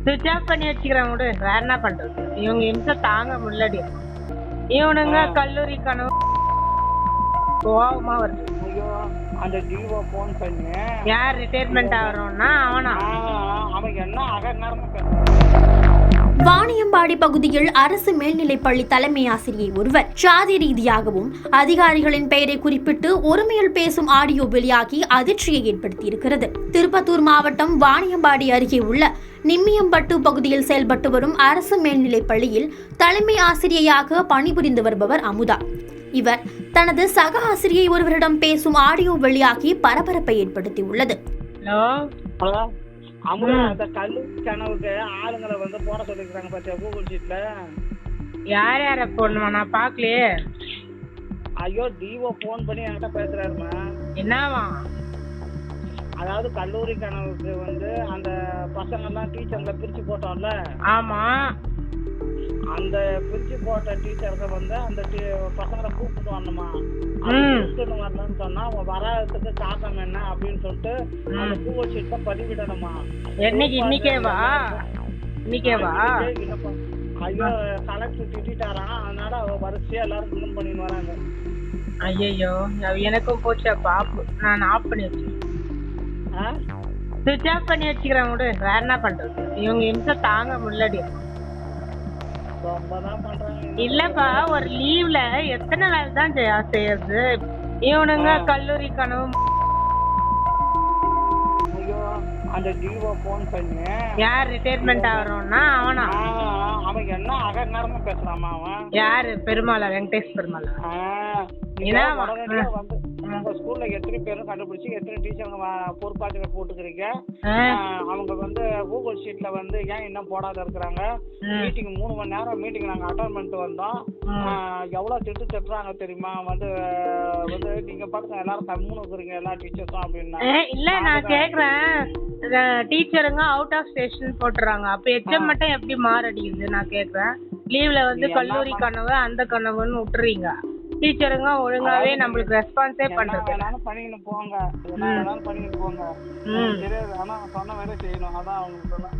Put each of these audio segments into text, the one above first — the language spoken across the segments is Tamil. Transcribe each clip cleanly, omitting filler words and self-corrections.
சுவிட்ச் ஆஃப் பண்ணி வச்சுக்கிறேன் விடு. வேற என்ன பண்றது? இவங்க இம்சை தாங்க முள்ளடி. இவனுங்க கல்லூரி கனவு கோவமா வருது. ஐயோ அந்த ஜீவோ போன் பண்ணி யார் ரிட்டையர்மெண்ட் ஆகிறோம்னா அவனா அவன் என்ன அகங்காரமா வாணியம்பாடி பகுதியில் அரசு மேல்நிலைப்பள்ளி தலைமை ஆசிரியை ஒருவர் சாதி ரீதியாகவும் அதிகாரிகளின் பெயரை குறிப்பிட்டு ஒருமையில் பேசும் ஆடியோ வெளியாகி அதிர்ச்சியை ஏற்படுத்தியிருக்கிறது. திருப்பத்தூர் மாவட்டம் வாணியம்பாடி அருகே உள்ள நிம்மியம்பட்டு பகுதியில் செயல்பட்டு வரும் அரசு மேல்நிலைப் பள்ளியில் தலைமை ஆசிரியையாக பணிபுரிந்து வருபவர் அமுதா. இவர் தனது சக ஆசிரியை ஒருவரிடம் பேசும் ஆடியோ வெளியாகி பரபரப்பை ஏற்படுத்தியுள்ளது. அமுதா அந்த கல்லூரி கனவுக்கு ஆளுங்களை வந்து போட சொல்லிருக்காங்க பாத்தியா கூகுள் ஷீட்ல. யார் யார போடணுமா? நான் பாக்கலையே. ஐயோ டிஓ போன் பண்ணி என்கிட்ட பேசுறாருமா. என்னவா? அதாவது கல்லூரி கனவுக்கு வந்து அந்த பசங்க எல்லாம் டீச்சர்ல பிரிச்சு போட்டோம்ல. ஆமா. அந்த பிரிச்சு போட்ட டீச்சருக்கு வந்து அந்த பசங்களை கூப்பிட்டு வரணுமா. கூப்பிட்டு வரலன்னு சொன்னா வராததுக்கு காரணம் என்ன அப்படின்னு சொல்லிட்டு அந்த கூகுள் ஷீட்ல பதிவிடணுமா. இன்னைக்கேவா? ஐயோ கலெக்டர் திட்டாராம். அதனால வரிசையா எல்லாரும் ஃபோன் பண்ணிட்டு வராங்க. ஐயோ எனக்கும் போச்சா பாப்பு. நான் ஆஃப் பண்ணி வச்சுக்கிறேன். சுவிட்ச் ஆஃப் பண்ணி வச்சுக்கிறேன் விடு. வேற என்ன பண்றது? இவங்க இம்சை தாங்க முள்ளடி. இல்லப்பா ஒரு லீவ்ல எத்தனை வேலை தான் செய்யறது? இவனுங்க கல்லூரி கனவு. அந்த ஜீவோ போன் பண்ணி யார் ரிட்டையர்மெண்ட் ஆகிறோம்னா அவனா அவன் என்ன அகங்காரமா பேசுறாமா. அவன் யாரு? பெருமாளா? வெங்கடேஷ் பெருமாளா? வந்து உங்க ஸ்கூல்ல எத்தனை பேரும் கண்டுபிடிச்சு எத்தனை டீச்சருங்க பொறுப்பாட்சிகளை போட்டுக்கிறீங்க. அவங்க வந்து கூகுள் ஷீட்ல வந்து ஏன் இன்னும் போடாத இருக்கிறாங்க. மீட்டிங் 3 மணி நேரம் மீட்டிங் நாங்க அட்டெண்ட் பண்ணிட்டு வந்தோம். எவ்வளவு திட்டுறாங்க தெரியுமா. வந்து வந்து நீங்க பாருங்க எல்லாரும் கம்முன்னு இருக்கிறீங்க எல்லா டீச்சர்ஸும் அப்படின்னா. இல்ல நான் கேக்குறேன், டீச்சருங்க அவுட் ஆஃப் ஸ்டேஷன் போட்டுறாங்க. அப்ப எச்எம் மட்டும் எப்படி மாறடிக்குது நான் கேக்குறேன். லீவ்ல வந்து கல்லூரி கனவு அந்த கனவுன்னு விட்டுறீங்க. டீச்சருங்க ஒழுங்காவே நம்மளுக்கு ரெஸ்பான்ஸே பண்றது. பண்ணிட்டு போங்க பண்ணிட்டு போங்க. ஆனா சொன்ன வேலை செய்யணும். அதான் அவங்களுக்கு சொன்னேன்.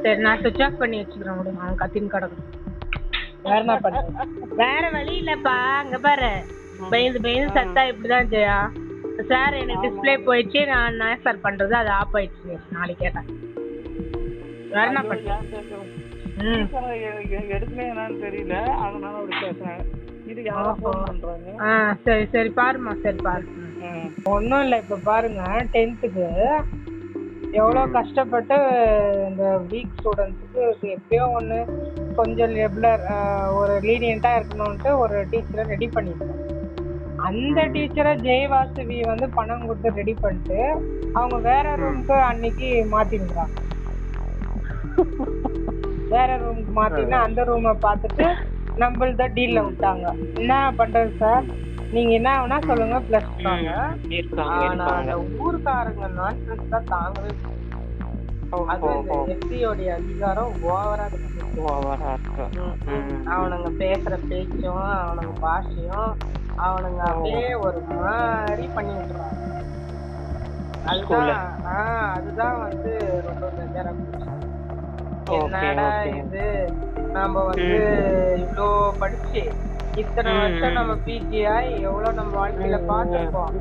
சரி நான் சுவிட்ச் ஆஃப் பண்ணி வச்சுக்கிறேன். அவன் கத்தின்னு கிடக்கும். வேற என்ன பண்ற? வேற வழி இல்லப்பா. அங்க பாரு பயந்து சத்தா இப்படிதான் ஜெயா சார். எனக்கு டிஸ்பிளே போயிடுச்சு. நான் என்ன சார் பண்றது? அது ஆஃப் ஆயிடுச்சு. நாளைக்கு கேட்டேன். வேற என்ன பண்ற? எடுக்கல என்னன்னு தெரியல. அதனால அப்படி பேசுறேன். சரி சரி பாருமா. சரி பாரு. ஒன்றும் இல்லை. இப்போ பாருங்க 10th எவ்வளோ கஷ்டப்பட்டு இந்த வீக் ஸ்டூடெண்ட்ஸுக்கு எப்படியோ ஒன்று கொஞ்சம் ரெகுலர் ஒரு லீனியண்ட்டாக இருக்கணும்ன்ட்டு ஒரு டீச்சரை ரெடி பண்ணியிருக்கோம். அந்த டீச்சரை ஜெயவாசவி வந்து பணம் கொடுத்து ரெடி பண்ணிட்டு அவங்க வேற ரூமுக்கு அன்னைக்கு மாற்றிருக்கிறாங்க. வேற ரூமுக்கு மாற்றினா அந்த ரூமை பார்த்துட்டு நம்மள்த டீல்ல விட்டாங்க. என்ன பண்றது சார்? நீங்க என்ன வேணா சொல்லுங்க. பிளஸ் அந்த ஊருக்காரங்க நான்சென்ஸ் தான் தாங்கவே. அது எஸ்பியோடைய அதிகாரம் ஓவரா இருக்கு. அவனுங்க பேசுற பேச்சும் அவனுங்க பாஷையும் அவனுங்க அப்படியே ஒரு மாதிரி பண்ணி விட்டுறாங்க. அதுதான் வந்து ரொம்ப பெஜாரா. என்னடா இது? நம்ம வந்து இவ்வளோ படிச்சு இத்தனை வருஷம் நம்ம பிஜிஆய் எவ்வளவு நம்ம வாழ்க்கையில பார்த்துருப்போம்.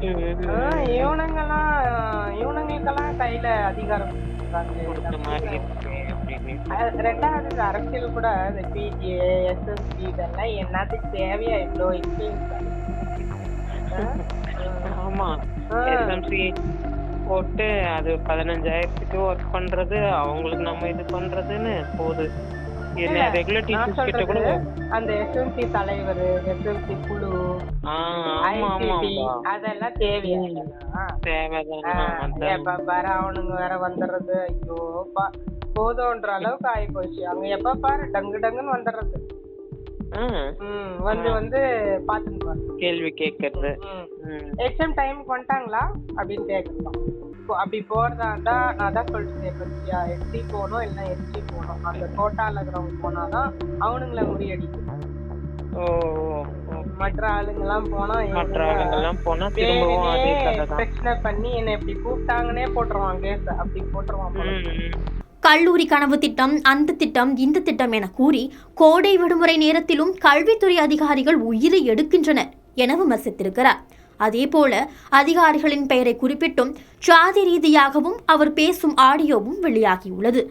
இவனுங்களுக்கெல்லாம் கையில அதிகாரம். ரெண்டாவது அரசியல் கூட இந்த பிஜிஏ எஸ்எஸ்சி இதெல்லாம் என்னத்துக்கு தேவையா இவ்வளோ இன்ஃப்ளூயன்ஸ்? ஆமா எஸ்எம்சி போட்டு அது 15,000க்கு ஒர்க் பண்றது அவங்களுக்கு நம்ம இது பண்றதுன்னு போகுது. அந்த எஸ்எம்சி தலைவர் எஸ்எம்சி குழு அதெல்லாம் தேவையா? பாரு அவனுங்க வேற வந்துடுறது. ஐயோ போதும்ன்ற அளவுக்கு ஆகி போச்சு. அவங்க எப்ப பாரு டங்குன்னு வந்துடுறது. வந்து பாத்துட்டு கேள்வி கேட்கறது. எக்ஸாம் டைமுக்கு வந்துட்டாங்களா அப்படின்னு கேட்கலாம். அப்படி போறதா இருந்தா நான் தான் சொல்லிட்டு எஸ்டி போகணும் இல்லைன்னா எஸ்டி போகணும். அந்த கோட்டால இருக்கிறவங்க போனாதான் அவனுங்களை முறியடிக்கும். மற்ற ஆளுங்கெல்லாம் போனா பிரச்சனை பண்ணி என்ன இப்படி கூப்பிட்டாங்கன்னே போட்டுருவான் கேஸ். அப்படி போட்டுருவான். கல்லூரி கனவு திட்டம், அந்த திட்டம், இந்த திட்டம் என கூறி கோடை விடுமுறை நேரத்திலும் கல்வித்துறை அதிகாரிகள் உயிரை எடுக்கின்றனர் என விமர்சித்திருக்கிறார். அதேபோல அதிகாரிகளின் பெயரை குறிப்பிட்டும் சாதி ரீதியாகவும் அவர் பேசும் ஆடியோவும் வெளியாகியுள்ளது.